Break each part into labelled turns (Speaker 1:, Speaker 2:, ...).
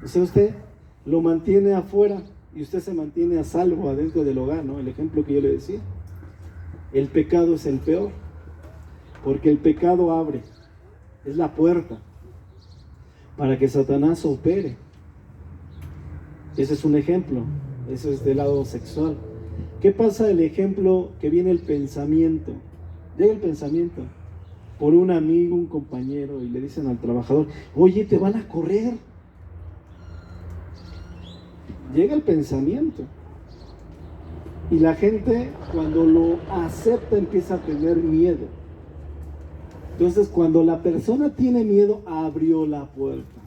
Speaker 1: O sea, usted lo mantiene afuera y usted se mantiene a salvo adentro del hogar, ¿no? El ejemplo que yo le decía. El pecado es el peor, porque el pecado abre, es la puerta para que Satanás opere. Ese es un ejemplo, eso es del lado sexual. ¿Qué pasa el ejemplo que viene el pensamiento? Llega el pensamiento por un amigo, un compañero, y le dicen al trabajador, oye, te van a correr. Llega el pensamiento. Y la gente, cuando lo acepta, empieza a tener miedo. Entonces, cuando la persona tiene miedo, abrió la puerta.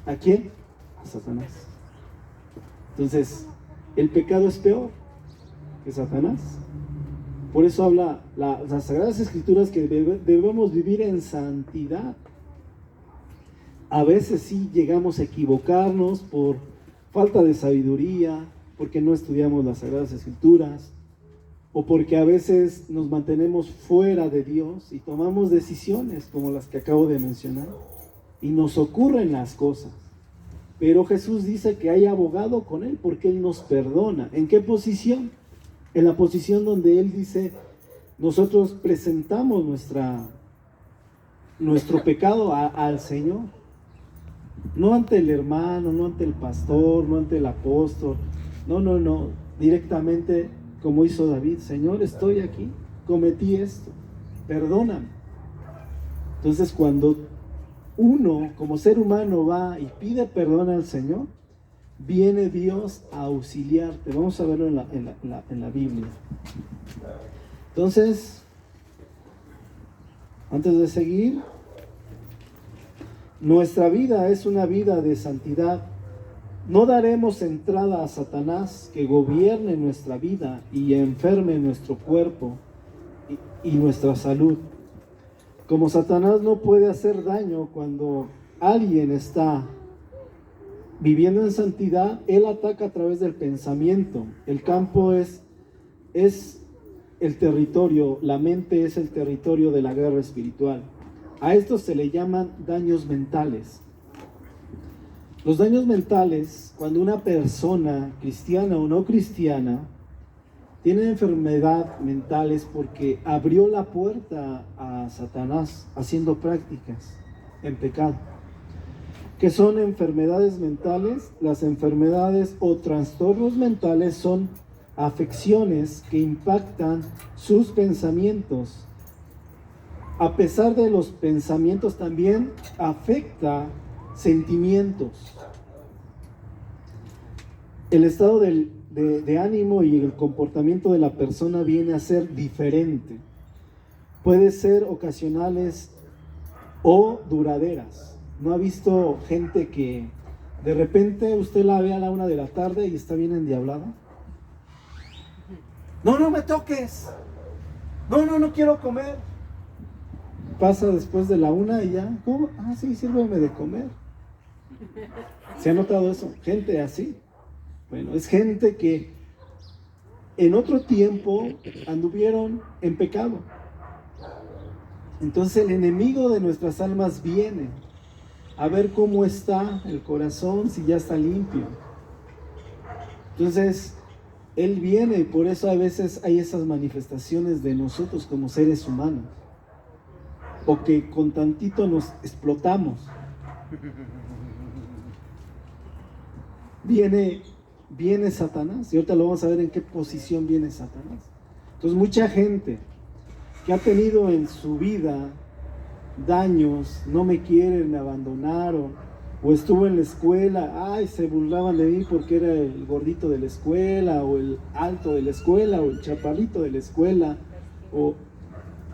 Speaker 1: ¿A quién? A Satanás. Entonces, el pecado es peor que Satanás. Por eso habla las Sagradas Escrituras que debemos vivir en santidad. A veces sí llegamos a equivocarnos por falta de sabiduría, porque no estudiamos las Sagradas Escrituras, o porque a veces nos mantenemos fuera de Dios y tomamos decisiones como las que acabo de mencionar, y nos ocurren las cosas. Pero Jesús dice que hay abogado con Él porque Él nos perdona. ¿En qué posición? En la posición donde Él dice, nosotros presentamos nuestro pecado al Señor. No ante el hermano, no ante el pastor, no ante el apóstol. No. Directamente como hizo David. Señor, estoy aquí, cometí esto, perdóname. Entonces cuando uno como ser humano va y pide perdón al Señor, viene Dios a auxiliarte. Vamos a verlo en la Biblia. Entonces, antes de seguir, nuestra vida es una vida de santidad. No daremos entrada a Satanás que gobierne nuestra vida y enferme nuestro cuerpo y nuestra salud. Como Satanás no puede hacer daño cuando alguien está viviendo en santidad, él ataca a través del pensamiento. El campo es el territorio, la mente es el territorio de la guerra espiritual. A esto se le llaman daños mentales. Los daños mentales, cuando una persona, cristiana o no cristiana, tiene enfermedad mental, es porque abrió la puerta a Satanás haciendo prácticas en pecado. ¿Qué son enfermedades mentales? Las enfermedades o trastornos mentales son afecciones que impactan sus pensamientos. A pesar de los pensamientos, también afecta sentimientos. El estado de ánimo y el comportamiento de la persona viene a ser diferente. Puede ser ocasionales o duraderas. ¿No ha visto gente que de repente usted la ve a la 1 de la tarde y está bien endiablada? No me toques. No quiero comer. Pasa después de la 1 y ya, ¿cómo? Sí, sírveme de comer. ¿Se ha notado eso? Gente así. Bueno, es gente que en otro tiempo anduvieron en pecado. Entonces el enemigo de nuestras almas viene a ver cómo está el corazón, si ya está limpio. Entonces él viene y por eso a veces hay esas manifestaciones de nosotros como seres humanos, o que con tantito nos explotamos. Viene Satanás, y ahorita lo vamos a ver en qué posición viene Satanás. Entonces mucha gente que ha tenido en su vida daños, no me quieren, me abandonaron, o estuvo en la escuela, se burlaban de mí porque era el gordito de la escuela, o el alto de la escuela, o el chaparrito de la escuela, o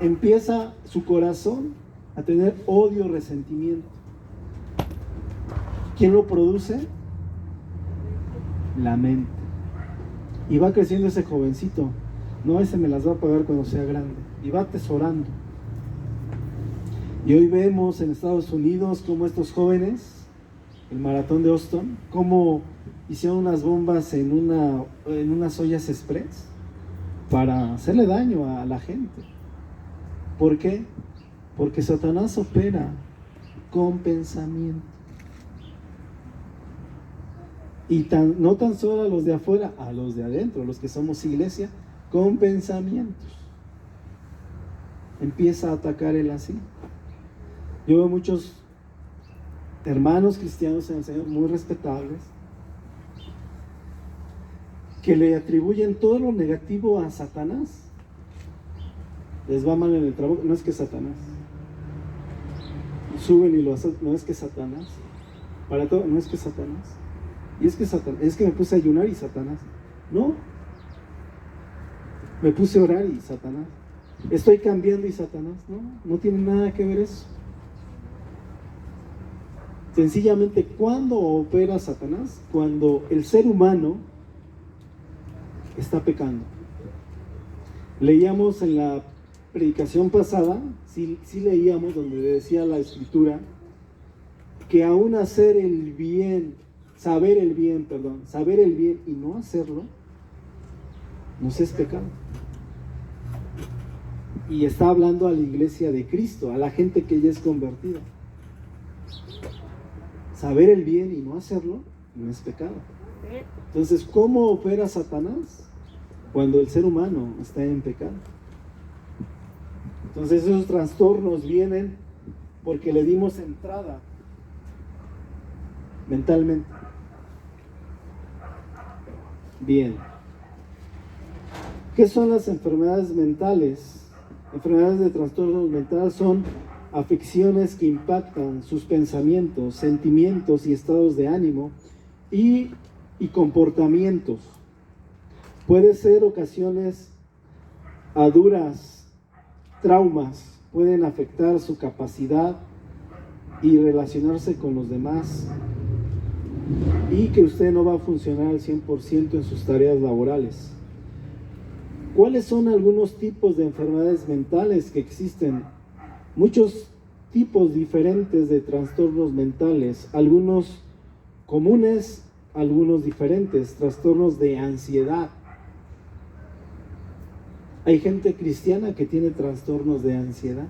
Speaker 1: empieza su corazón a tener odio, resentimiento. ¿Quién lo produce? La mente. Y va creciendo ese jovencito. No, ese me las va a pagar cuando sea grande. Y va atesorando. Y hoy vemos en Estados Unidos cómo estos jóvenes, el maratón de Boston, cómo hicieron unas bombas en unas ollas express para hacerle daño a la gente. ¿Por qué? Porque Satanás opera con pensamiento. Y no tan solo a los de afuera, a los de adentro, los que somos iglesia, con pensamientos. Empieza a atacar él así. Yo veo muchos hermanos cristianos en el Señor muy respetables que le atribuyen todo lo negativo a Satanás. Les va mal en el trabajo, no es que Satanás. Suben y lo hacen, no es que Satanás. Para todo, no es que Satanás. Y es que Satanás, es que me puse a ayunar y Satanás. No. Me puse a orar y Satanás. Estoy cambiando y Satanás. No tiene nada que ver eso. Sencillamente, ¿cuándo opera Satanás? Cuando el ser humano está pecando. Leíamos en la predicación pasada, sí leíamos donde decía la Escritura, que aún saber el bien y no hacerlo, nos es pecado. Y está hablando a la iglesia de Cristo, a la gente que ya es convertida. Saber el bien y no hacerlo, no es pecado. Entonces, ¿cómo opera Satanás? Cuando el ser humano está en pecado. Entonces, esos trastornos vienen porque le dimos entrada mentalmente. Bien. ¿Qué son las enfermedades mentales? Enfermedades de trastornos mentales son afecciones que impactan sus pensamientos, sentimientos y estados de ánimo y comportamientos. Puede ser ocasiones a duras traumas, pueden afectar su capacidad y relacionarse con los demás, y que usted no va a funcionar al 100% en sus tareas laborales. ¿Cuáles son algunos tipos de enfermedades mentales que existen? Muchos tipos diferentes de trastornos mentales, algunos comunes, algunos diferentes. Trastornos de ansiedad. Hay gente cristiana que tiene trastornos de ansiedad,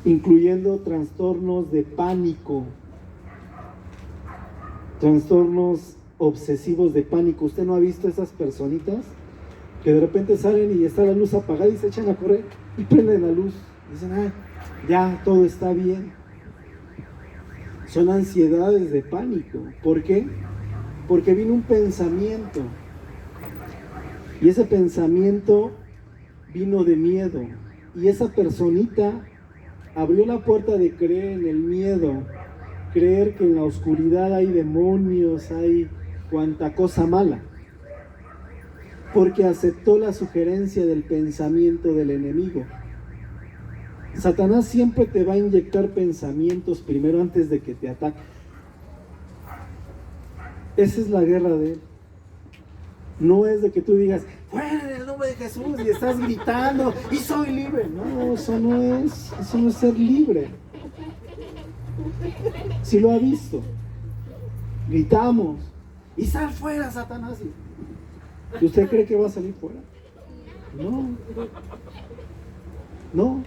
Speaker 1: incluyendo trastornos de pánico, trastornos obsesivos de pánico. ¿Usted no ha visto esas personitas que de repente salen y está la luz apagada y se echan a correr y prenden la luz? Dicen, ya todo está bien. Son ansiedades de pánico. ¿Por qué? Porque vino un pensamiento. Y ese pensamiento vino de miedo. Y esa personita abrió la puerta de creer en el miedo. Creer que en la oscuridad hay demonios, hay cuanta cosa mala. Porque aceptó la sugerencia del pensamiento del enemigo. Satanás siempre te va a inyectar pensamientos primero antes de que te ataque. Esa es la guerra de él. No es de que tú digas, fuera en el nombre de Jesús, y estás gritando, y soy libre. No, eso no es ser libre. Si lo ha visto, gritamos, y sal fuera, Satanás. ¿Y usted cree que va a salir fuera? No.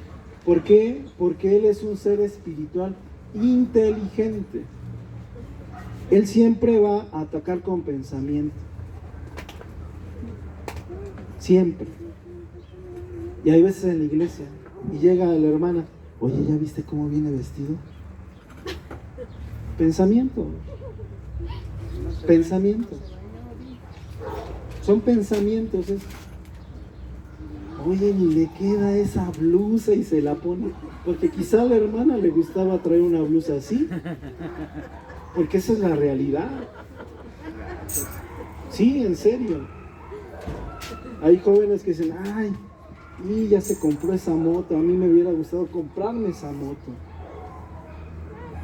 Speaker 1: ¿Por qué? Porque él es un ser espiritual inteligente. Él siempre va a atacar con pensamiento. Siempre. Y hay veces en la iglesia, y llega la hermana, oye, ¿ya viste cómo viene vestido? Pensamiento. Son pensamientos. Oye, ni le queda esa blusa y se la pone. Porque quizá a la hermana le gustaba traer una blusa así. Porque esa es la realidad. Sí, en serio. Hay jóvenes que dicen, y ya se compró esa moto, a mí me hubiera gustado comprarme esa moto.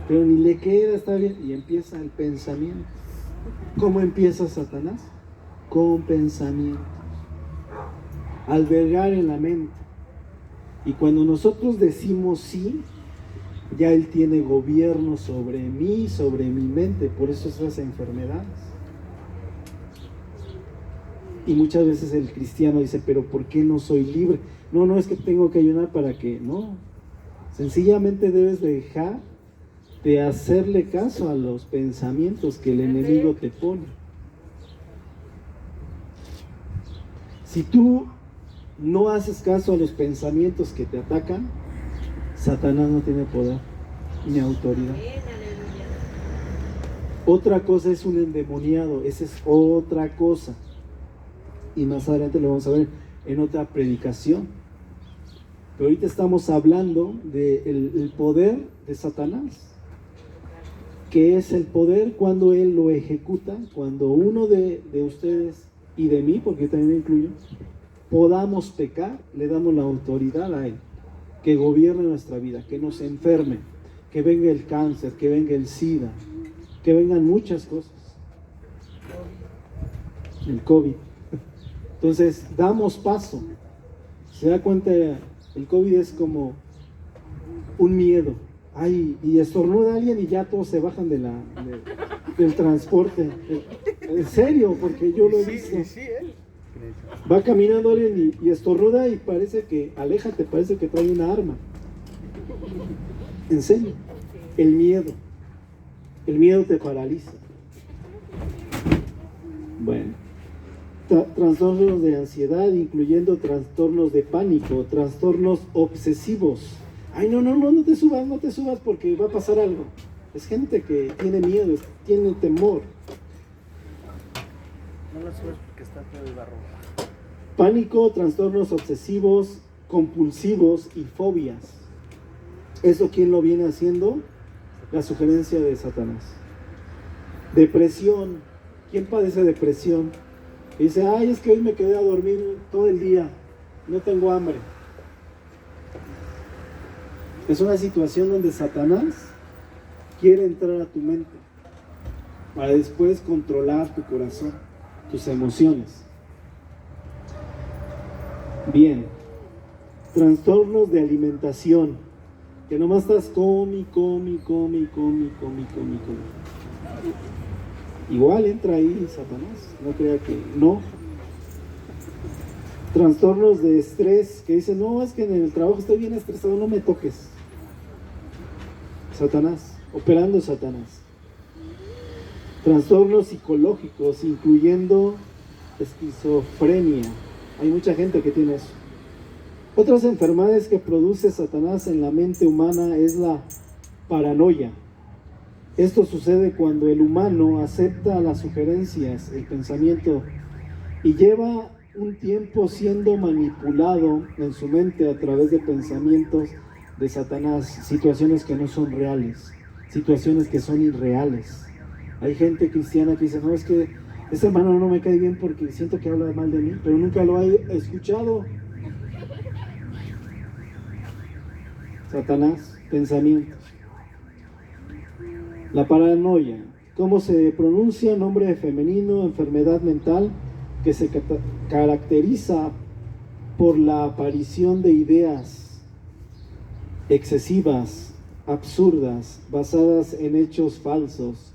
Speaker 1: Pero ni le queda, está bien. Y empieza el pensamiento. ¿Cómo empieza Satanás? Con pensamiento. Albergar en la mente. Y cuando nosotros decimos sí, ya él tiene gobierno sobre mí, sobre mi mente. Por eso esas enfermedades. Y muchas veces el cristiano dice, pero ¿por qué no soy libre? No es que tengo que ayunar para que, no. Sencillamente debes dejar de hacerle caso a los pensamientos que el enemigo te pone. Si tú no haces caso a los pensamientos que te atacan, Satanás no tiene poder ni autoridad. Otra cosa es un endemoniado, esa es otra cosa. Y más adelante lo vamos a ver en otra predicación. Pero ahorita estamos hablando del poder de Satanás. ¿Qué es el poder? Cuando él lo ejecuta, cuando uno de ustedes y de mí, porque yo también me incluyo, podamos pecar, le damos la autoridad a él, que gobierne nuestra vida, que nos enferme, que venga el cáncer, que venga el SIDA, que vengan muchas cosas. El COVID. Entonces, damos paso. Se da cuenta, el COVID es como un miedo. Ay, y estornuda alguien y ya todos se bajan del transporte. En serio, porque yo lo he visto. Va caminando alguien y estornuda y parece que, aléjate, parece que trae una arma. En serio. El miedo te paraliza. Bueno, trastornos de ansiedad, incluyendo trastornos de pánico, trastornos obsesivos. Ay, no te subas porque va a pasar algo. Es gente que tiene miedo, tiene temor.
Speaker 2: No la subas porque está todo el barro.
Speaker 1: Pánico, trastornos obsesivos, compulsivos y fobias. ¿Eso quién lo viene haciendo? La sugerencia de Satanás. Depresión. ¿Quién padece depresión? Y dice, ay, es que hoy me quedé a dormir todo el día, no tengo hambre. Es una situación donde Satanás quiere entrar a tu mente para después controlar tu corazón, tus emociones. Bien, trastornos de alimentación, que nomás estás come. Igual entra ahí Satanás, no crea que no. Trastornos de estrés, que dicen, no, es que en el trabajo estoy bien estresado, no me toques. Satanás, operando Satanás. Trastornos psicológicos, incluyendo esquizofrenia. Hay mucha gente que tiene eso. Otras enfermedades que produce Satanás en la mente humana es la paranoia. Esto sucede cuando el humano acepta las sugerencias, el pensamiento, y lleva un tiempo siendo manipulado en su mente a través de pensamientos de Satanás, situaciones que no son reales, situaciones que son irreales. Hay gente cristiana que dice, no, es que ese hermano no me cae bien porque siento que habla mal de mí, pero nunca lo he escuchado. Satanás, pensamientos. La paranoia, ¿cómo se pronuncia? Nombre femenino, enfermedad mental que se caracteriza por la aparición de ideas excesivas, absurdas, basadas en hechos falsos,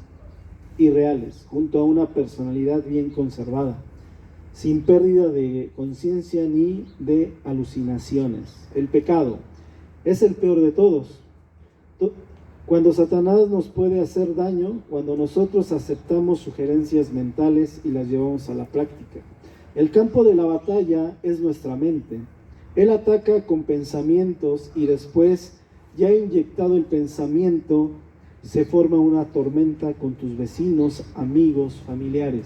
Speaker 1: irreales, junto a una personalidad bien conservada, sin pérdida de conciencia ni de alucinaciones. El pecado es el peor de todos. Cuando Satanás nos puede hacer daño, cuando nosotros aceptamos sugerencias mentales y las llevamos a la práctica. El campo de la batalla es nuestra mente. Él ataca con pensamientos y después, ya inyectado el pensamiento, se forma una tormenta con tus vecinos, amigos, familiares.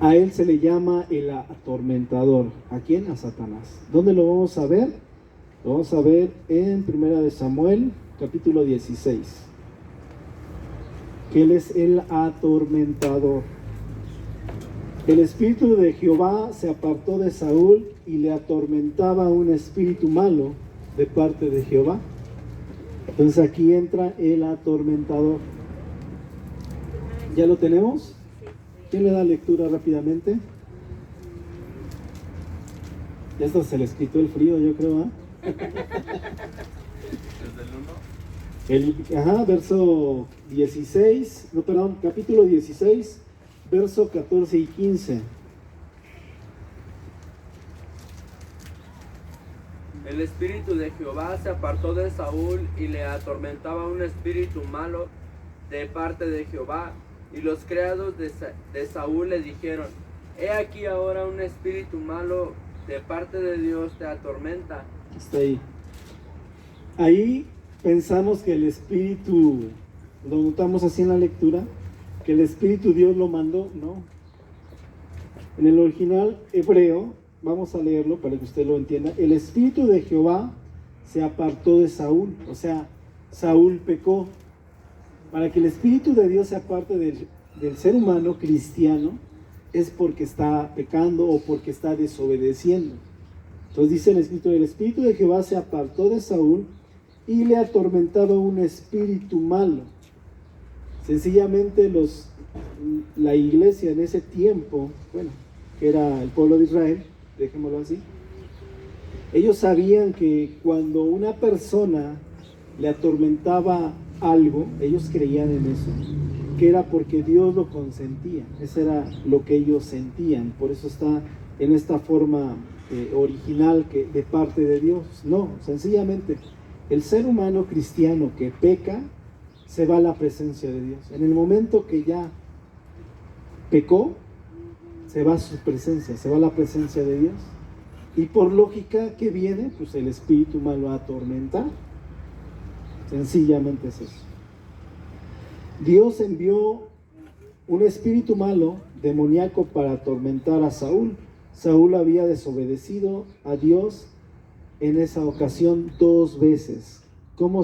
Speaker 1: A él se le llama el atormentador. ¿A quién? A Satanás. ¿Dónde lo vamos a ver? Lo vamos a ver en 1 Samuel, capítulo 16. Que él es el atormentador. El espíritu de Jehová se apartó de Saúl y le atormentaba un espíritu malo de parte de Jehová. Entonces aquí entra el atormentador. ¿Ya lo tenemos? ¿Quién le da lectura rápidamente? Ya hasta se les quitó el frío, yo creo, ¿eh? ¿Desde el 1? Verso 16, no, perdón, capítulo 16, verso 14 y 15.
Speaker 3: El espíritu de Jehová se apartó de Saúl y le atormentaba un espíritu malo de parte de Jehová. Y los criados de Saúl le dijeron: He aquí ahora un espíritu malo de parte de Dios te atormenta.
Speaker 1: Está ahí. Ahí pensamos que el espíritu, lo notamos así en la lectura, que el espíritu Dios lo mandó. No. En el original hebreo, vamos a leerlo para que usted lo entienda. El espíritu de Jehová se apartó de Saúl, o sea, Saúl pecó. Para que el espíritu de Dios se aparte del ser humano cristiano, es porque está pecando o porque está desobedeciendo. Entonces dice el espíritu de Jehová se apartó de Saúl y le atormentaba un espíritu malo. Sencillamente la iglesia en ese tiempo, bueno, que era el pueblo de Israel, dejémoslo así, ellos sabían que cuando una persona le atormentaba algo, ellos creían en eso, que era porque Dios lo consentía. Eso era lo que ellos sentían. Por eso está en esta forma original que de parte de Dios. No, sencillamente el ser humano cristiano que peca se va a la presencia de Dios. En el momento que ya pecó, se va a su presencia, se va a la presencia de Dios. Y por lógica, ¿qué viene? Pues el espíritu malo a atormentar. Sencillamente es eso. Dios envió un espíritu malo, demoníaco, para atormentar a Saúl. Saúl había desobedecido a Dios en esa ocasión 2 veces. ¿Cómo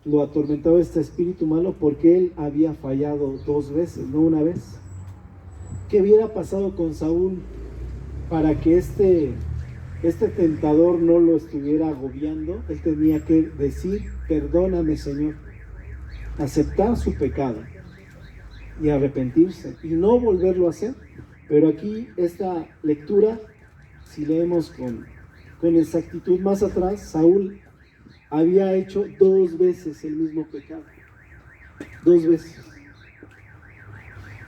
Speaker 1: lo atormentaba este espíritu malo? Porque él había fallado 2 veces, no una vez. ¿Qué hubiera pasado con Saúl para que este tentador no lo estuviera agobiando? Él tenía que decir: perdóname, Señor, aceptar su pecado y arrepentirse y no volverlo a hacer. Pero aquí esta lectura, si leemos con exactitud más atrás, Saúl había hecho 2 veces el mismo pecado, 2 veces.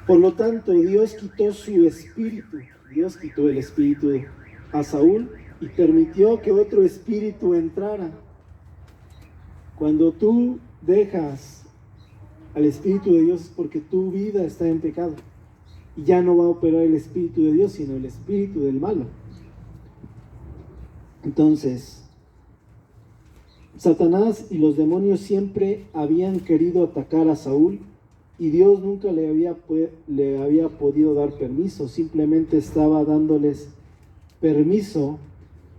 Speaker 1: Por lo tanto, Dios quitó su espíritu, Dios quitó el espíritu a Saúl y permitió que otro espíritu entrara. Cuando tú dejas al espíritu de Dios es porque tu vida está en pecado y ya no va a operar el espíritu de Dios, sino el espíritu del malo. Entonces, Satanás y los demonios siempre habían querido atacar a Saúl y Dios nunca le había podido dar permiso. Simplemente estaba dándoles permiso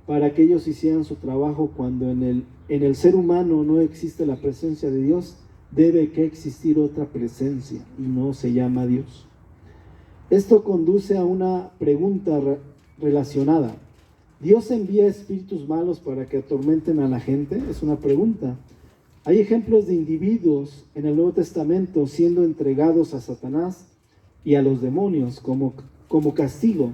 Speaker 1: para que ellos hicieran su trabajo. Cuando en el ser humano no existe la presencia de Dios, debe que existir otra presencia y no se llama Dios. Esto conduce a una pregunta relacionada. ¿Dios envía espíritus malos para que atormenten a la gente? Es una pregunta. Hay ejemplos de individuos en el Nuevo Testamento siendo entregados a Satanás y a los demonios como castigo.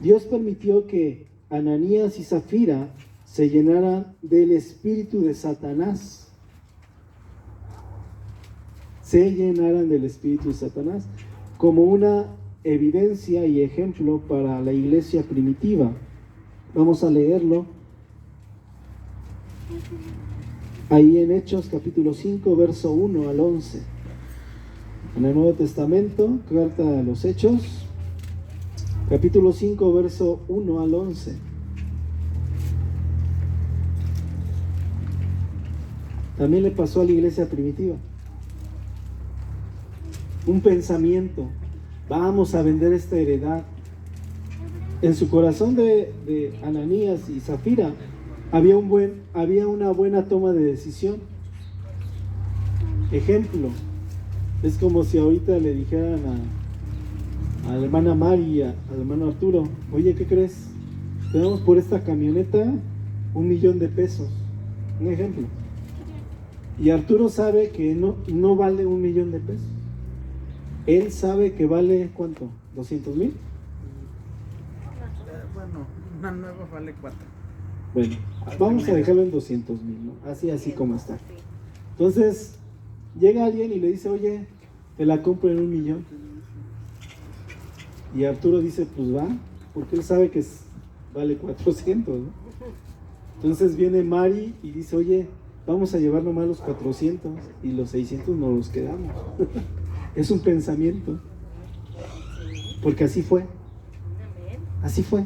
Speaker 1: Dios permitió que Ananías y Zafira se llenaran del espíritu de Satanás. Se llenaran del espíritu de Satanás como una evidencia y ejemplo para la iglesia primitiva. Vamos a leerlo ahí en Hechos capítulo 5, verso 1 al 11. En el Nuevo Testamento, carta a los Hechos, capítulo 5, verso 1 al 11. También le pasó a la iglesia primitiva. Un pensamiento: vamos a vender esta heredad. En su corazón de Ananías y Zafira había una buena toma de decisión. Ejemplo, es como si ahorita le dijeran a la hermana Mari y al hermano Arturo: oye, ¿qué crees? Tenemos por esta camioneta $1,000,000 pesos. Un ejemplo. Y Arturo sabe que no vale $1,000,000 pesos. Él sabe que vale, ¿cuánto? ¿200,000?
Speaker 2: Bueno, una nueva vale 4.
Speaker 1: Bueno, vamos a dejarlo en 200,000, ¿no? Así como está. Entonces, llega alguien y le dice: oye, te la compro en $1,000,000. Y Arturo dice: pues va, porque él sabe que vale 400, ¿no? Entonces viene Mari y dice, oye, vamos a llevar nomás los 400 y los 600 nos los quedamos. Es un pensamiento, porque así fue. Así fue.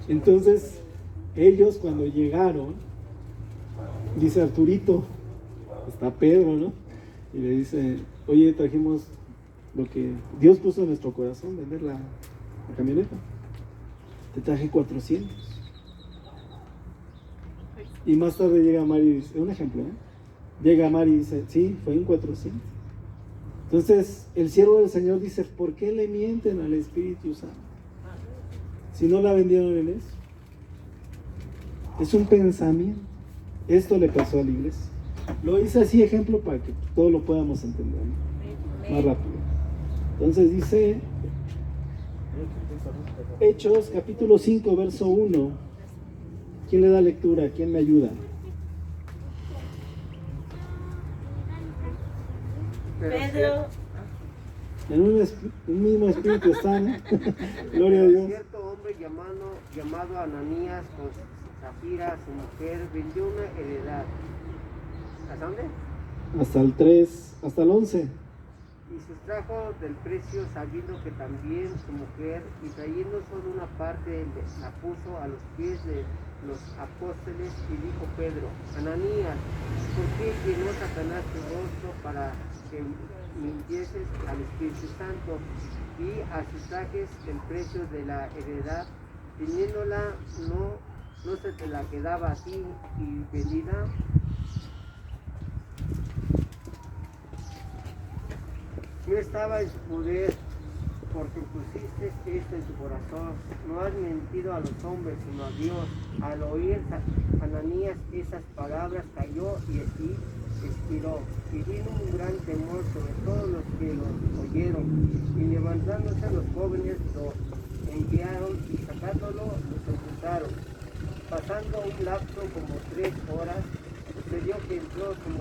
Speaker 1: Entonces, ellos cuando llegaron, dice Arturito, está Pedro, ¿no? Y le dice, oye, trajimos lo que Dios puso en nuestro corazón, vender la camioneta. Te traje 400. Y más tarde llega Mari y dice, un ejemplo, ¿eh? Llega Mari y dice, sí, fue en 400. Entonces, el siervo del Señor dice, ¿por qué le mienten al Espíritu Santo? Si no la vendieron en eso. Es un pensamiento. Esto le pasó a la iglesia. Lo hice así ejemplo para que todos lo podamos entender, ¿no? Más rápido. Entonces dice Hechos capítulo 5 verso 1. ¿Quién le da lectura? ¿Quién me ayuda?
Speaker 4: Pedro.
Speaker 1: En un mismo espíritu están. Gloria a Dios.
Speaker 5: Cierto hombre llamado Ananías con Zafira, su mujer, vendió una heredad. ¿Hasta dónde?
Speaker 1: Hasta el 3, hasta el 11.
Speaker 5: Y sustrajo del precio, sabiendo que también su mujer, y trayendo solo una parte, la puso a los pies de los apóstoles, y dijo Pedro, Ananías, ¿por qué llenó Satanás tu rostro para que mintieses al Espíritu Santo y asustajes el precio de la heredad, teniéndola no se te la quedaba así y vendida? No estaba en su poder, porque pusiste esto en tu corazón. No has mentido a los hombres, sino a Dios. Al oír Ananías esas palabras, cayó y expiró. Y vino un gran temor sobre todos los que lo oyeron. Y levantándose los jóvenes, lo enviaron y sacándolo, lo sepultaron. Pasando un lapso como 3 horas, sucedió que entró como